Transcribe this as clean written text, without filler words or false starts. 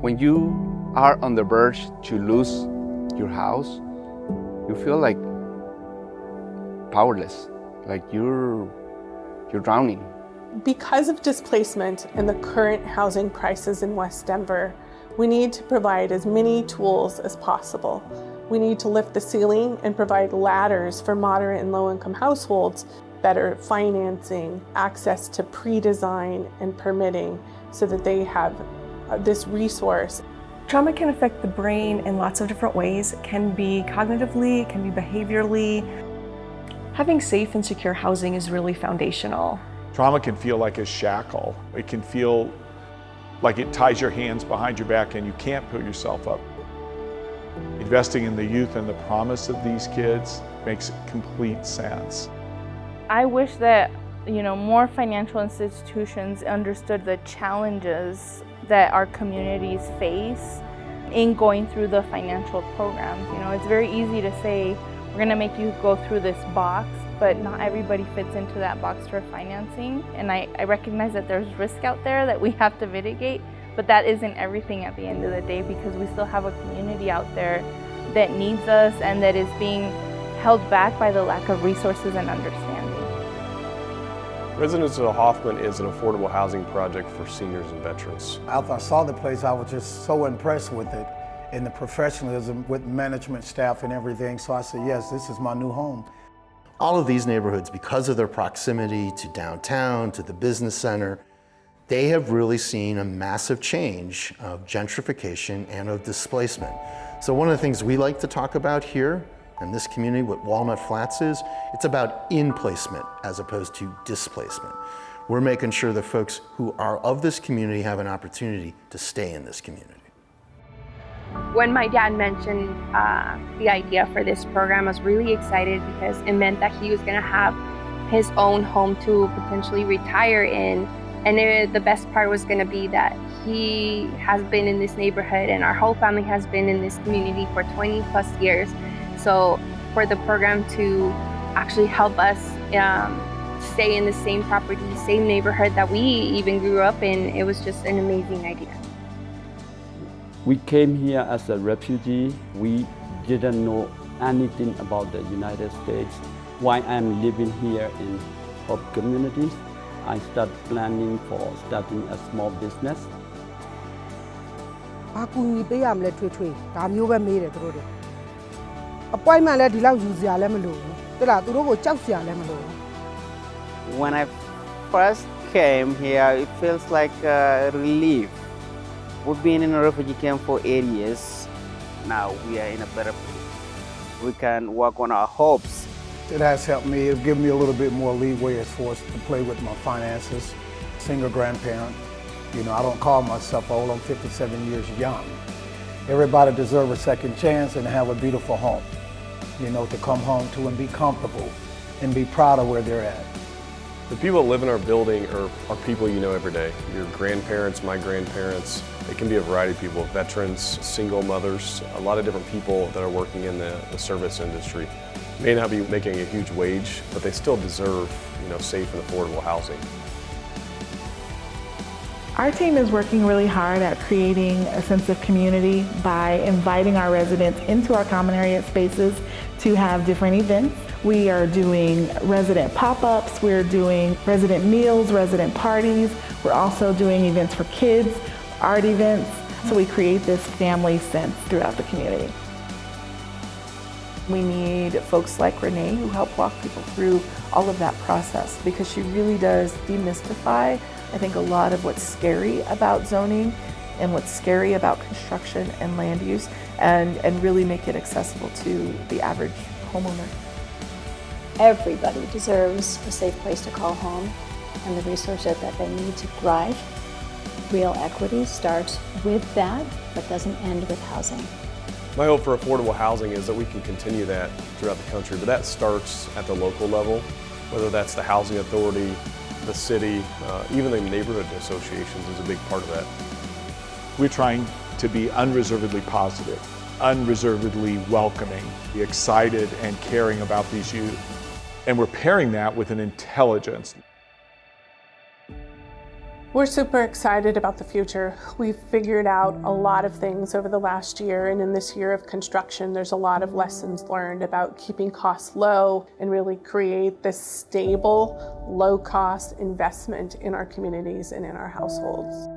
When you are on the verge to lose your house, you feel like powerless, like you're drowning. Because of displacement and the current housing crisis in West Denver, we need to provide as many tools as possible. We need to lift the ceiling and provide ladders for moderate and low-income households, better financing, access to pre-design and permitting so that they have this resource. Trauma can affect the brain in lots of different ways. It can be cognitively, it can be behaviorally. Having safe and secure housing is really foundational. Trauma can feel like a shackle. It can feel like it ties your hands behind your back and you can't pull yourself up. Investing in the youth and the promise of these kids makes complete sense. I wish that more financial institutions understood the challenges that our communities face in going through the financial programs. It's very easy to say, we're going to make you go through this box, but not everybody fits into that box for financing. And I recognize that there's risk out there that we have to mitigate, but that isn't everything at the end of the day, because we still have a community out there that needs us and that is being held back by the lack of resources and understanding. Residential Hoffman is an affordable housing project for seniors and veterans. After I saw the place, I was just so impressed with it and the professionalism with management staff and everything. So I said, yes, this is my new home. All of these neighborhoods, because of their proximity to downtown, to the business center, they have really seen a massive change of gentrification and of displacement. So one of the things we like to talk about here in this community, what Walnut Flats is, it's about in-placement as opposed to displacement. We're making sure that folks who are of this community have an opportunity to stay in this community. When my dad mentioned the idea for this program, I was really excited because it meant that he was going to have his own home to potentially retire in. And the best part was going to be that he has been in this neighborhood and our whole family has been in this community for 20 plus years. So for the program to actually help us stay in the same property, same neighborhood that we even grew up in, it was just an amazing idea. We came here as a refugee. We didn't know anything about the United States. While I'm living here in Hope Communities, I started planning for starting a small business. When I first came here, it feels like a relief. We've been in a refugee camp for 8 years. Now we are in a better place. We can work on our hopes. It has helped me. It's given me a little bit more leeway as far as to play with my finances. Single grandparent. I don't call myself old. I'm 57 years young. Everybody deserves a second chance and have a beautiful home. To come home to and be comfortable and be proud of where they're at. The people that live in our building are people you know every day. Your grandparents, my grandparents. It can be a variety of people, veterans, single mothers, a lot of different people that are working in the service industry. May not be making a huge wage, but they still deserve, safe and affordable housing. Our team is working really hard at creating a sense of community by inviting our residents into our common area spaces to have different events. We are doing resident pop-ups, we're doing resident meals, resident parties. We're also doing events for kids, art events. So we create this family sense throughout the community. We need folks like Renee who help walk people through all of that process, because she really does demystify, I think, a lot of what's scary about zoning and what's scary about construction and land use, and really make it accessible to the average homeowner. Everybody deserves a safe place to call home and the resources that they need to thrive. Real equity starts with that, but doesn't end with housing. My hope for affordable housing is that we can continue that throughout the country, but that starts at the local level, whether that's the housing authority, the city, even the neighborhood associations is a big part of that. We're trying to be unreservedly positive, unreservedly welcoming, be excited and caring about these youth. And we're pairing that with an intelligence. We're super excited about the future. We've figured out a lot of things over the last year, and in this year of construction, there's a lot of lessons learned about keeping costs low and really create this stable, low-cost investment in our communities and in our households.